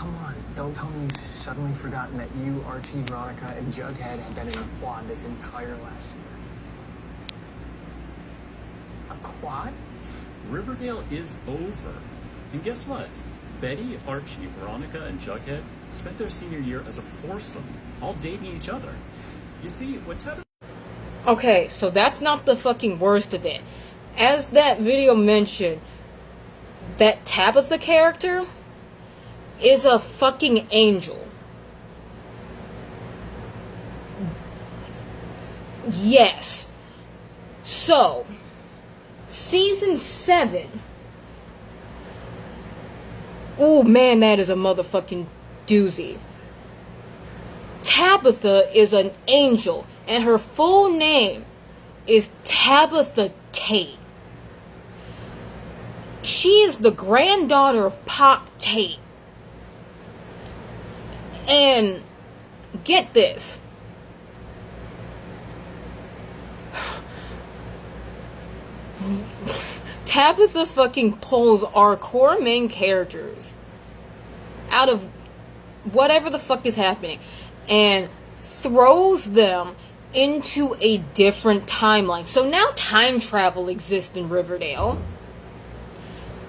come on. Don't tell me you've suddenly forgotten that you, Archie, Veronica, and Jughead have been in a quad this entire last year. A quad? Riverdale is over. And guess what? Betty, Archie, Veronica, and Jughead spent their senior year as a foursome, all dating each other. You see, what Tabitha... Okay, so that's not the fucking worst of it. As that video mentioned, that Tabitha character is a fucking angel. Yes. So, season 7. Oh man, that is a motherfucking doozy. Tabitha is an angel, and her full name is Tabitha Tate. She is the granddaughter of Pop Tate. And get this. Tabitha fucking pulls our core main characters out of whatever the fuck is happening and throws them into a different timeline. So now time travel exists in Riverdale.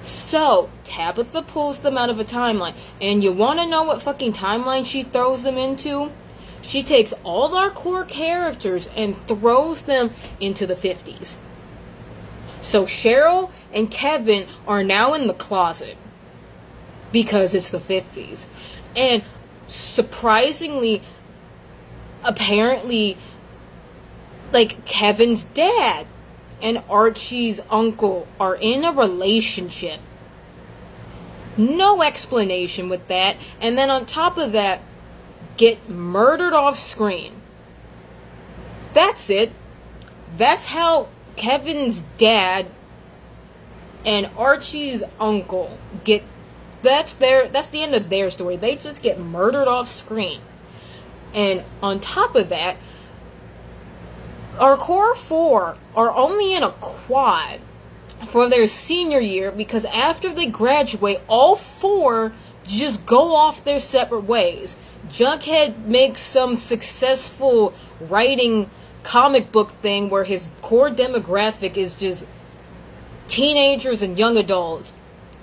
So, Tabitha pulls them out of a timeline. And you want to know what fucking timeline she throws them into? She takes all our core characters and throws them into the 50s. So Cheryl and Kevin are now in the closet. Because it's the 50s. And surprisingly, apparently, like, Kevin's dad and Archie's uncle are in a relationship. No explanation with that. And then on top of that, get murdered off screen. That's it. That's how Kevin's dad and Archie's uncle get... That's the end of their story. They just get murdered off screen. And on top of that, our core 4 are only in a quad for their senior year because after they graduate, all 4 just go off their separate ways. Jughead makes some successful writing comic book thing where his core demographic is just teenagers and young adults.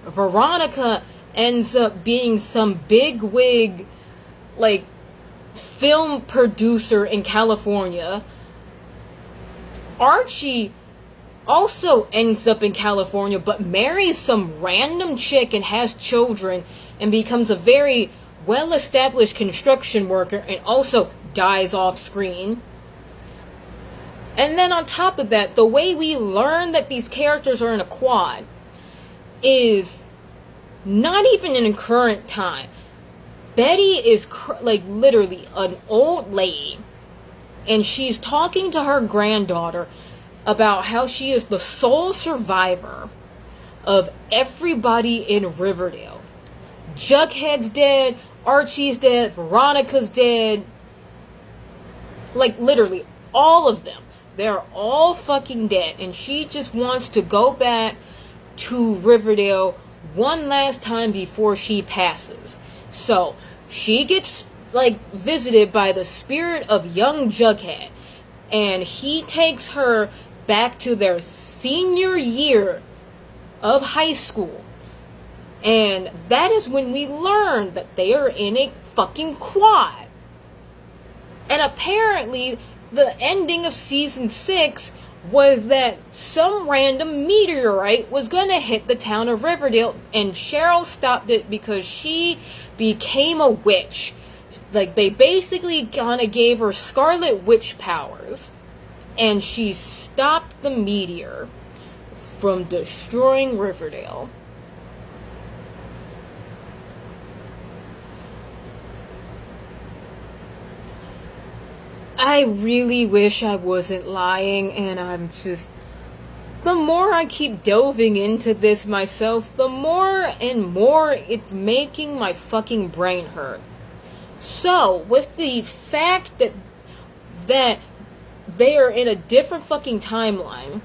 Veronica ends up being some bigwig, like, film producer in California. Archie also ends up in California, but marries some random chick and has children and becomes a very well-established construction worker and also dies off screen. And then on top of that, the way we learn that these characters are in a quad is not even in current time. Betty is like literally an old lady, and she's talking to her granddaughter about how she is the sole survivor of everybody in Riverdale. Jughead's dead, Archie's dead, Veronica's dead. Like literally all of them. They're all fucking dead, and she just wants to go back to Riverdale one last time before she passes. So she gets like visited by the spirit of young Jughead, and he takes her back to their senior year of high school. And that is when we learn that they are in a fucking quad. And apparently the ending of season 6 was that some random meteorite was gonna hit the town of Riverdale, and Cheryl stopped it because she became a witch. Like, they basically kinda gave her Scarlet Witch powers, and she stopped the meteor from destroying Riverdale. I really wish I wasn't lying, and I'm just... The more I keep delving into this myself, the more and more it's making my fucking brain hurt. So, with the fact that they are in a different fucking timeline,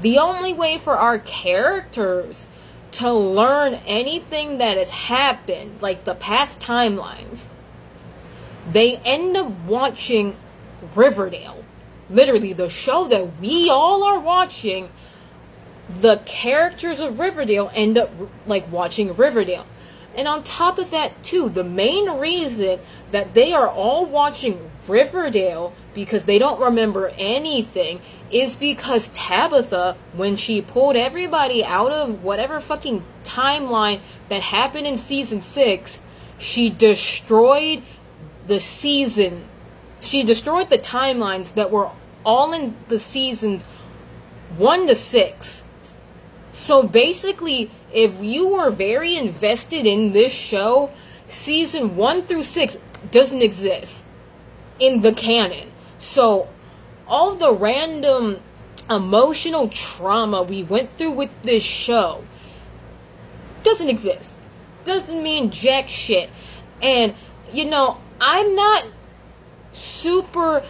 the only way for our characters to learn anything that has happened, like the past timelines, they end up watching Riverdale. Literally, the show that we all are watching, the characters of Riverdale end up, like, watching Riverdale. And on top of that, too, the main reason that they are all watching Riverdale, because they don't remember anything, is because Tabitha, when she pulled everybody out of whatever fucking timeline that happened in season 6, she destroyed the season. She destroyed the timelines that were all in the seasons 1 to 6. So basically, if you were very invested in this show, season 1 through 6 doesn't exist in the canon. So all the random emotional trauma we went through with this show doesn't exist. Doesn't mean jack shit. And, you know, I'm not super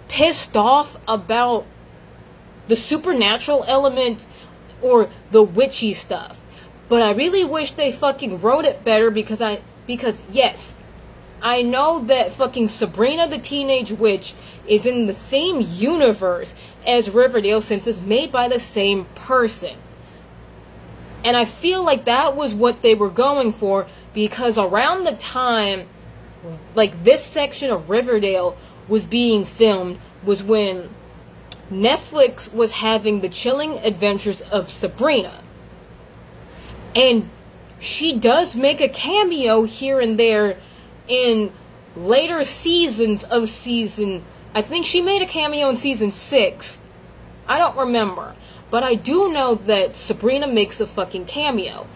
pissed off about the supernatural element or the witchy stuff, but I really wish they fucking wrote it better, because yes, I know that fucking Sabrina the Teenage Witch is in the same universe as Riverdale, since it's made by the same person. And I feel like that was what they were going for, because around the time, like, this section of Riverdale was being filmed was when Netflix was having the chilling adventures of Sabrina. And she does make a cameo here and there in later seasons of season... I think she made a cameo in season 6. I don't remember. But I do know that Sabrina makes a fucking cameo.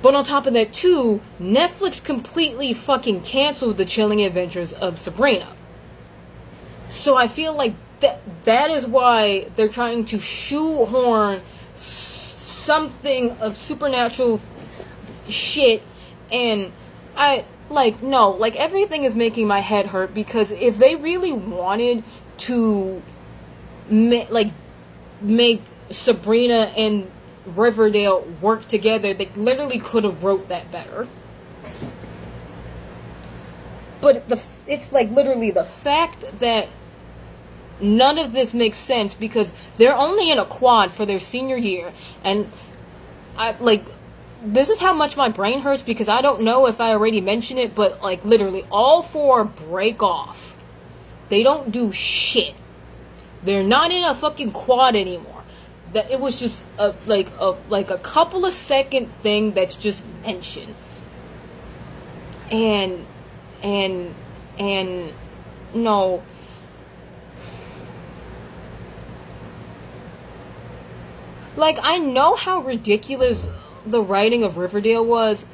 But on top of that, too, Netflix completely fucking canceled the chilling adventures of Sabrina. So I feel like that is why they're trying to shoehorn something of supernatural shit, and everything is making my head hurt, because if they really wanted to make Sabrina and Riverdale work together, they literally could have wrote that better. But it's like literally the fact that none of this makes sense, because they're only in a quad for their senior year, and this is how much my brain hurts, because I don't know if I already mentioned it, but like literally all 4 break off. They don't do shit. They're not in a fucking quad anymore. That it was just a couple of second thing that's just mentioned. And no. Like, I know how ridiculous the writing of Riverdale was.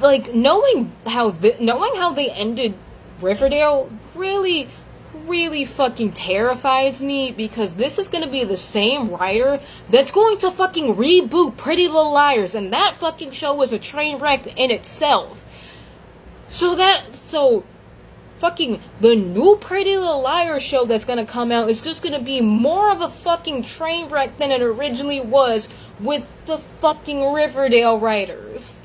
Like, knowing how they ended Riverdale really, really fucking terrifies me, because this is going to be the same writer that's going to fucking reboot Pretty Little Liars, and that fucking show was a train wreck in itself. So fucking the new Pretty Little Liars show that's gonna come out is just gonna be more of a fucking train wreck than it originally was with the fucking Riverdale writers.